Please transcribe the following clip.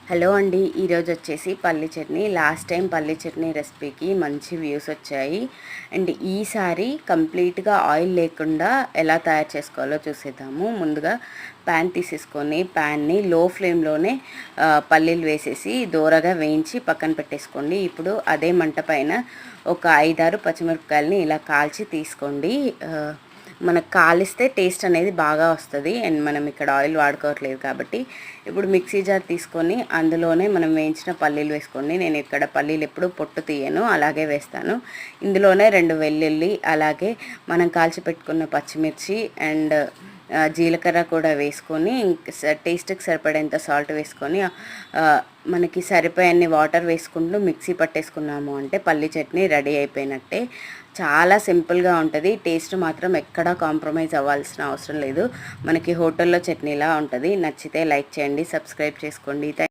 Hello అండి, ఈరోజు వచ్చేసి పల్లి చట్నీ. లాస్ట్ టైం పల్లి చట్నీ రెసిపీకి మంచి వ్యూస్ వచ్చాయి. అండ్ ఈసారి కంప్లీట్గా ఆయిల్ లేకుండా ఎలా తయారు చేసుకోవాలో చూసేద్దాము. ముందుగా ప్యాన్ తీసేసుకొని ప్యాన్ని లో ఫ్లేమ్లోనే పల్లీలు వేసేసి దోరగా వేయించి పక్కన పెట్టేసుకోండి. ఇప్పుడు అదే మంట పైన ఒక 5-6 పచ్చిమిరపకాయలని ఇలా కాల్చి తీసుకోండి. మనకు కాలిస్తే టేస్ట్ అనేది బాగా వస్తుంది. అండ్ మనం ఇక్కడ ఆయిల్ వాడుకోవట్లేదు కాబట్టి ఇప్పుడు మిక్సీ జార్ తీసుకొని అందులోనే మనం వేయించిన పల్లీలు వేసుకోండి. నేను ఇక్కడ పల్లీలు ఎప్పుడు పొట్టు తీయను, అలాగే వేస్తాను. ఇందులోనే 2 వెల్లుల్లి, అలాగే మనం కాల్చి పెట్టుకున్న పచ్చిమిర్చి అండ్ జీలకర్ర కూడా వేసుకొని టేస్ట్కి సరిపడేంత సాల్ట్ వేసుకొని మనకి సరిపోయన్ని వాటర్ వేసుకుంటూ మిక్సీ పట్టేసుకున్నాము అంటే పల్లి చట్నీ రెడీ అయిపోయినట్టే. చాలా సింపుల్గా ఉంటుంది. టేస్ట్ మాత్రం ఎక్కడా కాంప్రమైజ్ అవ్వాల్సిన అవసరం లేదు. మనకి హోటల్లో చట్నీలా ఉంటుంది. నచ్చితే లైక్ చేయండి, సబ్స్క్రైబ్ చేసుకోండి.